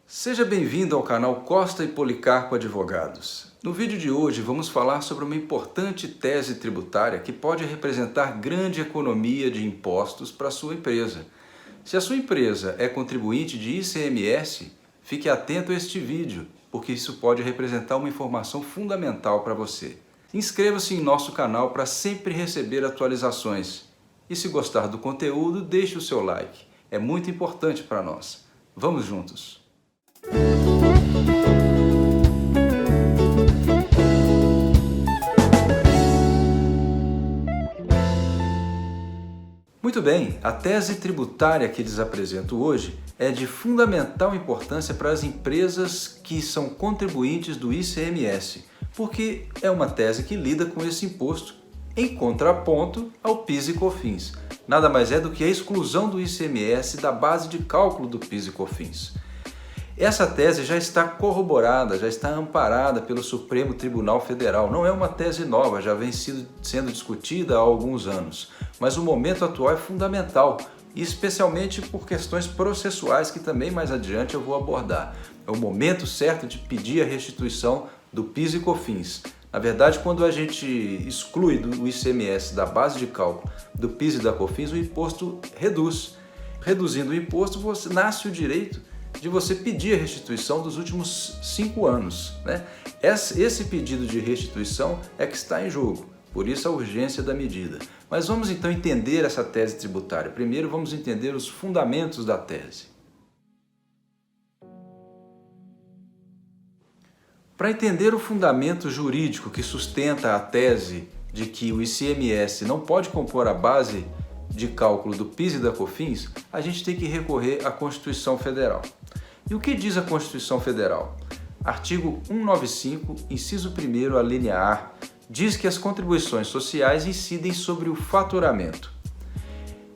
Seja bem-vindo ao canal Costa e Policarpo Advogados. No vídeo de hoje vamos falar sobre uma importante tese tributária que pode representar grande economia de impostos para a sua empresa. Se a sua empresa é contribuinte de ICMS, fique atento a este vídeo, porque isso pode representar uma informação fundamental para você. Inscreva-se em nosso canal para sempre receber atualizações. E se gostar do conteúdo, deixe o seu like. É muito importante para nós. Vamos juntos! Muito bem, a tese tributária que lhes apresento hoje é de fundamental importância para as empresas que são contribuintes do ICMS, porque é uma tese que lida com esse imposto em contraponto ao PIS e COFINS. Nada mais é do que a exclusão do ICMS da base de cálculo do PIS e COFINS. Essa tese já está corroborada, já está amparada pelo Supremo Tribunal Federal. Não é uma tese nova, já vem sendo discutida há alguns anos. Mas o momento atual é fundamental, especialmente por questões processuais que também mais adiante eu vou abordar. É o momento certo de pedir a restituição do PIS e COFINS. Na verdade, quando a gente exclui do ICMS da base de cálculo do PIS e da COFINS, o imposto reduz. Reduzindo o imposto, nasce o direito de você pedir a restituição dos últimos 5 anos, né? Esse pedido de restituição é que está em jogo, por isso a urgência da medida. Mas vamos então entender essa tese tributária. Primeiro vamos entender os fundamentos da tese. Para entender o fundamento jurídico que sustenta a tese de que o ICMS não pode compor a base de cálculo do PIS e da COFINS, a gente tem que recorrer à Constituição Federal. E o que diz a Constituição Federal? Artigo 195, inciso 1º, a linha A, diz que as contribuições sociais incidem sobre o faturamento.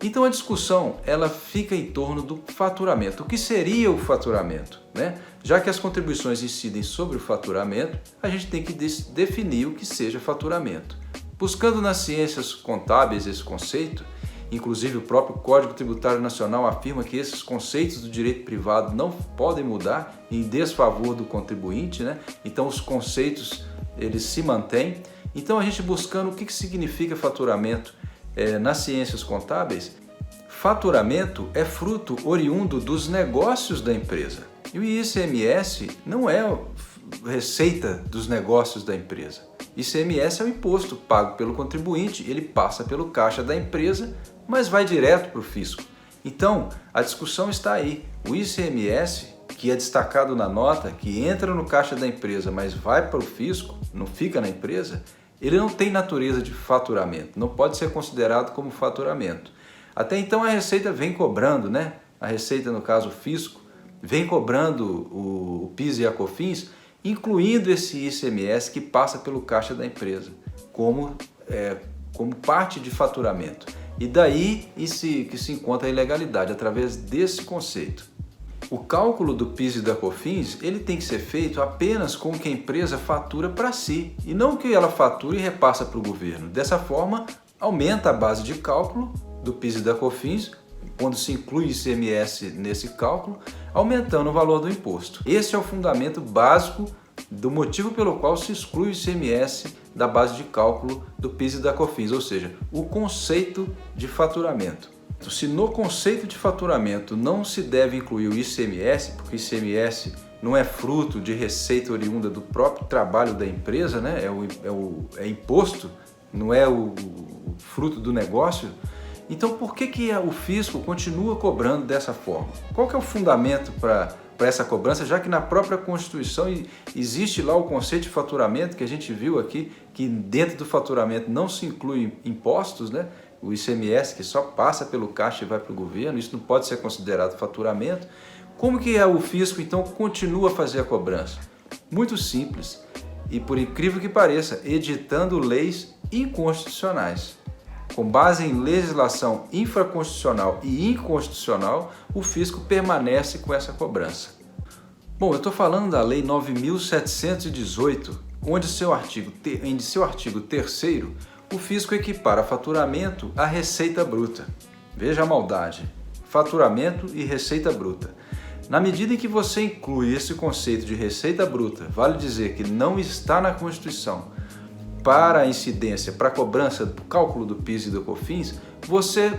Então a discussão ela fica em torno do faturamento. O que seria o faturamento, né? Já que as contribuições incidem sobre o faturamento, a gente tem que definir o que seja faturamento. Buscando nas ciências contábeis esse conceito, inclusive o próprio Código Tributário Nacional afirma que esses conceitos do direito privado não podem mudar em desfavor do contribuinte, né? Então os conceitos eles se mantêm. Então a gente buscando o que significa faturamento nas ciências contábeis, faturamento é fruto oriundo dos negócios da empresa. E o ICMS não é receita dos negócios da empresa. ICMS é o imposto pago pelo contribuinte, ele passa pelo caixa da empresa, mas vai direto para o fisco. Então, a discussão está aí. O ICMS, que é destacado na nota, que entra no caixa da empresa, mas vai para o fisco, não fica na empresa, ele não tem natureza de faturamento, não pode ser considerado como faturamento. Até então a Receita vem cobrando, né? A Receita, no caso o fisco, vem cobrando o PIS e a COFINS, incluindo esse ICMS que passa pelo caixa da empresa, como parte de faturamento. E daí que se encontra a ilegalidade, através desse conceito. O cálculo do PIS e da COFINS ele tem que ser feito apenas com o que a empresa fatura para si, e não que ela fatura e repassa para o governo. Dessa forma, aumenta a base de cálculo do PIS e da COFINS, quando se inclui ICMS nesse cálculo, aumentando o valor do imposto. Esse é o fundamento básico do motivo pelo qual se exclui o ICMS da base de cálculo do PIS e da COFINS, ou seja, o conceito de faturamento. Se no conceito de faturamento não se deve incluir o ICMS, porque o ICMS não é fruto de receita oriunda do próprio trabalho da empresa, né? É imposto, não é o fruto do negócio. Então por que o fisco continua cobrando dessa forma? Qual que é o fundamento para essa cobrança, já que na própria Constituição existe lá o conceito de faturamento, que a gente viu aqui, que dentro do faturamento não se inclui impostos, né? O ICMS que só passa pelo caixa e vai para o governo, isso não pode ser considerado faturamento. Como que o fisco então continua a fazer a cobrança? Muito simples e, por incrível que pareça, editando leis inconstitucionais. Com base em legislação infraconstitucional e inconstitucional, o fisco permanece com essa cobrança. Bom, eu estou falando da Lei 9.718, onde em seu artigo 3º, o fisco equipara faturamento à receita bruta. Veja a maldade, faturamento e receita bruta. Na medida em que você inclui esse conceito de receita bruta, vale dizer que não está na Constituição, para a incidência, para a cobrança do cálculo do PIS e do COFINS, você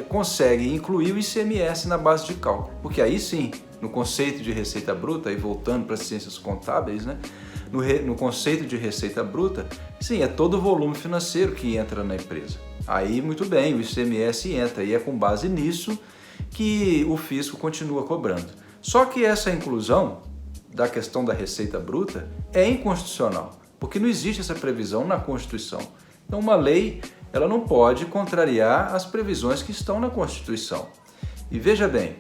consegue incluir o ICMS na base de cálculo. Porque aí sim, no conceito de receita bruta, e voltando para as ciências contábeis, né? No conceito de receita bruta, sim, é todo o volume financeiro que entra na empresa. Aí, muito bem, o ICMS entra e é com base nisso que o fisco continua cobrando. Só que essa inclusão da questão da receita bruta é inconstitucional, porque não existe essa previsão na Constituição. Então, uma lei ela não pode contrariar as previsões que estão na Constituição. E veja bem,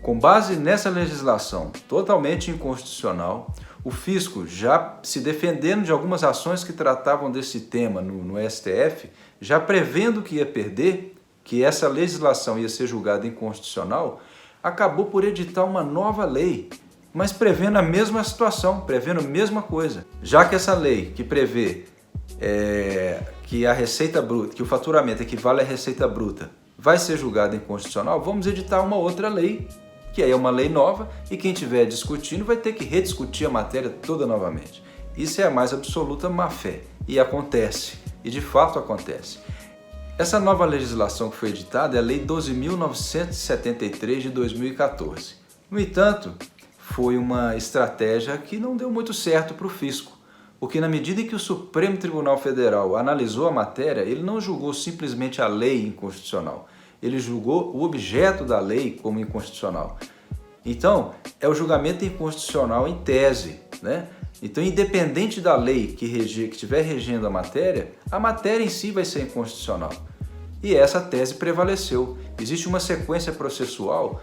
com base nessa legislação totalmente inconstitucional, o fisco, já se defendendo de algumas ações que tratavam desse tema no STF, já prevendo que ia perder, que essa legislação ia ser julgada inconstitucional, acabou por editar uma nova lei, mas prevendo a mesma situação, prevendo a mesma coisa. Já que essa lei que prevê que a receita bruta, que o faturamento equivale à receita bruta, vai ser julgada inconstitucional, vamos editar uma outra lei, que aí é uma lei nova, e quem estiver discutindo vai ter que rediscutir a matéria toda novamente. Isso é a mais absoluta má-fé, e acontece, e de fato acontece. Essa nova legislação que foi editada é a Lei 12.973 de 2014. No entanto, foi uma estratégia que não deu muito certo para o fisco, porque na medida em que o Supremo Tribunal Federal analisou a matéria, ele não julgou simplesmente a lei inconstitucional, ele julgou o objeto da lei como inconstitucional. Então, é o julgamento inconstitucional em tese, né? Então, independente da lei que estiver regendo a matéria em si vai ser inconstitucional. E essa tese prevaleceu. Existe uma sequência processual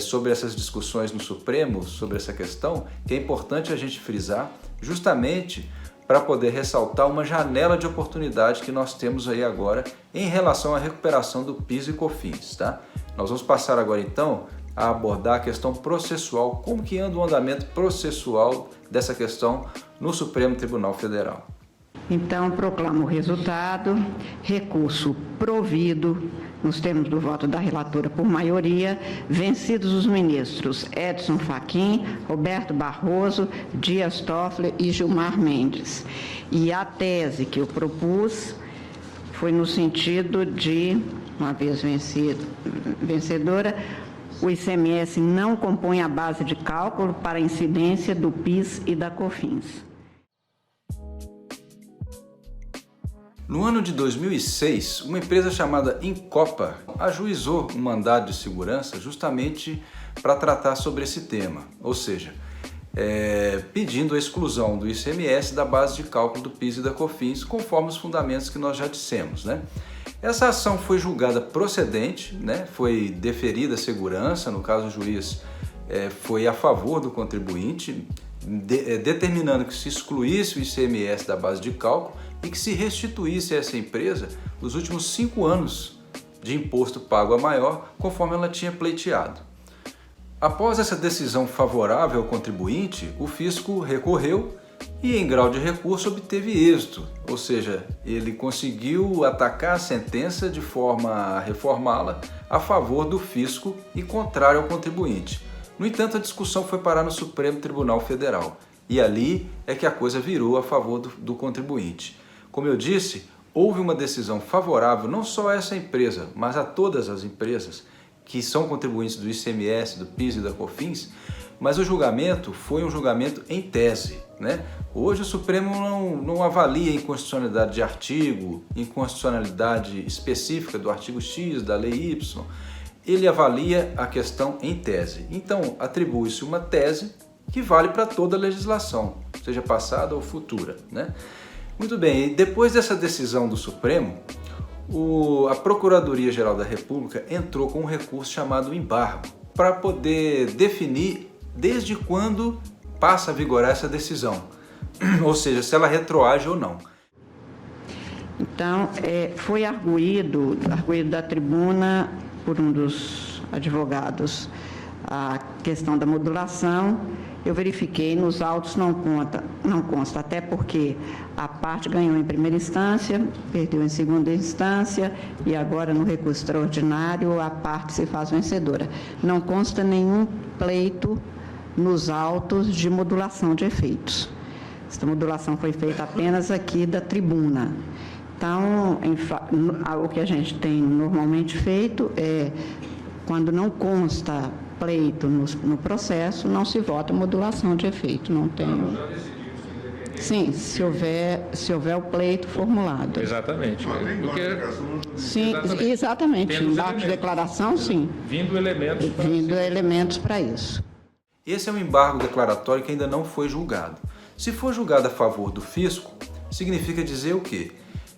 sobre essas discussões no Supremo, sobre essa questão, que é importante a gente frisar, justamente para poder ressaltar uma janela de oportunidade que nós temos aí agora em relação à recuperação do PIS e COFINS, tá? Nós vamos passar agora então a abordar a questão processual, como que anda o andamento processual dessa questão no Supremo Tribunal Federal. Então, proclamo o resultado, recurso provido, nos termos do voto da relatora por maioria, vencidos os ministros Edson Fachin, Roberto Barroso, Dias Toffoli e Gilmar Mendes. E a tese que eu propus foi no sentido de, uma vez vencedora, o ICMS não compõe a base de cálculo para a incidência do PIS e da COFINS. No ano de 2006, uma empresa chamada Incopa ajuizou um mandado de segurança justamente para tratar sobre esse tema, ou seja, pedindo a exclusão do ICMS da base de cálculo do PIS e da COFINS, conforme os fundamentos que nós já dissemos, né? Essa ação foi julgada procedente, né? Foi deferida a segurança, no caso o juiz foi a favor do contribuinte, determinando que se excluísse o ICMS da base de cálculo e que se restituísse a essa empresa os últimos 5 anos de imposto pago a maior, conforme ela tinha pleiteado. Após essa decisão favorável ao contribuinte, o fisco recorreu e, em grau de recurso, obteve êxito, ou seja, ele conseguiu atacar a sentença de forma a reformá-la a favor do fisco e contrário ao contribuinte. No entanto, a discussão foi parar no Supremo Tribunal Federal e ali é que a coisa virou a favor do contribuinte. Como eu disse, houve uma decisão favorável não só a essa empresa, mas a todas as empresas que são contribuintes do ICMS, do PIS e da COFINS, mas o julgamento foi um julgamento em tese, né? Hoje o Supremo não avalia a inconstitucionalidade de artigo, inconstitucionalidade específica do artigo X, da lei Y, ele avalia a questão em tese. Então, atribui-se uma tese que vale para toda a legislação, seja passada ou futura, né? Muito bem, e depois dessa decisão do Supremo, a Procuradoria-Geral da República entrou com um recurso chamado embargo, para poder definir desde quando passa a vigorar essa decisão, ou seja, se ela retroage ou não. Então, foi arguído da tribuna por um dos advogados questão da modulação, eu verifiquei, nos autos não consta, até porque a parte ganhou em primeira instância, perdeu em segunda instância e agora no recurso extraordinário a parte se faz vencedora. Não consta nenhum pleito nos autos de modulação de efeitos. Esta modulação foi feita apenas aqui da tribuna. Então, o que a gente tem normalmente feito é, quando não consta pleito no processo, não se vota modulação de efeito. Não tem. Sim, se houver o pleito formulado. Exatamente. Porque... Sim, exatamente. Embargo de declaração, sim. Vindo elementos para isso. Esse é um embargo declaratório que ainda não foi julgado. Se for julgado a favor do fisco, significa dizer o quê?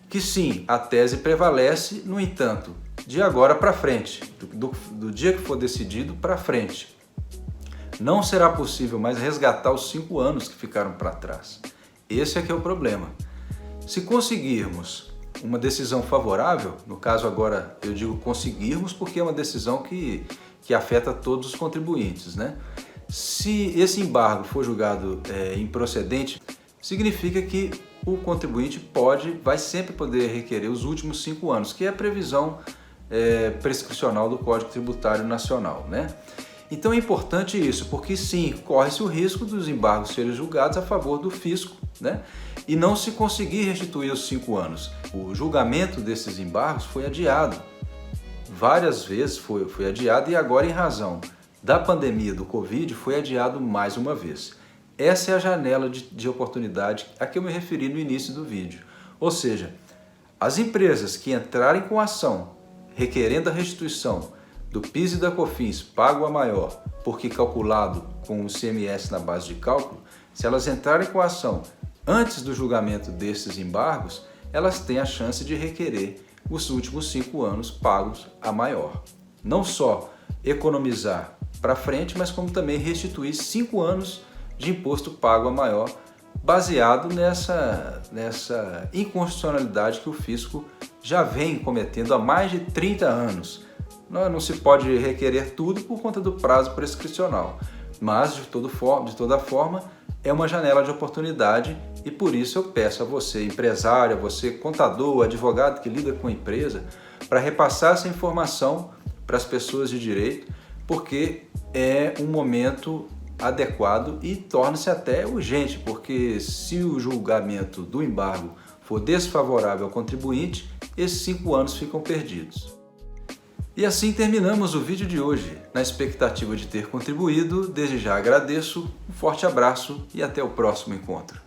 Que sim, a tese prevalece, no entanto, de agora para frente, do dia que for decidido para frente. Não será possível mais resgatar os 5 anos que ficaram para trás. Esse é que é o problema. Se conseguirmos uma decisão favorável, no caso agora eu digo conseguirmos porque é uma decisão que afeta todos os contribuintes, né? Se esse embargo for julgado improcedente, significa que o contribuinte vai sempre poder requerer os últimos 5 anos, que é a previsão prescricional do Código Tributário Nacional, né? Então é importante isso, porque sim, corre-se o risco dos embargos serem julgados a favor do fisco, né? E não se conseguir restituir os 5 anos. O julgamento desses embargos foi adiado. Várias vezes foi adiado e agora, em razão da pandemia do Covid, foi adiado mais uma vez. Essa é a janela de oportunidade a que eu me referi no início do vídeo. Ou seja, as empresas que entrarem com ação requerendo a restituição do PIS e da COFINS pago a maior, porque calculado com o ICMS na base de cálculo, se elas entrarem com ação antes do julgamento desses embargos, elas têm a chance de requerer os últimos 5 anos pagos a maior. Não só economizar para frente, mas como também restituir 5 anos de imposto pago a maior, baseado nessa inconstitucionalidade que o fisco já vem cometendo há mais de 30 anos. Não se pode requerer tudo por conta do prazo prescricional, mas de toda forma é uma janela de oportunidade e por isso eu peço a você, empresário, a você, contador, advogado que lida com a empresa, para repassar essa informação para as pessoas de direito, porque é um momento adequado e torna-se até urgente, porque se o julgamento do embargo for desfavorável ao contribuinte, esses 5 anos ficam perdidos. E assim terminamos o vídeo de hoje. Na expectativa de ter contribuído, desde já agradeço, um forte abraço e até o próximo encontro.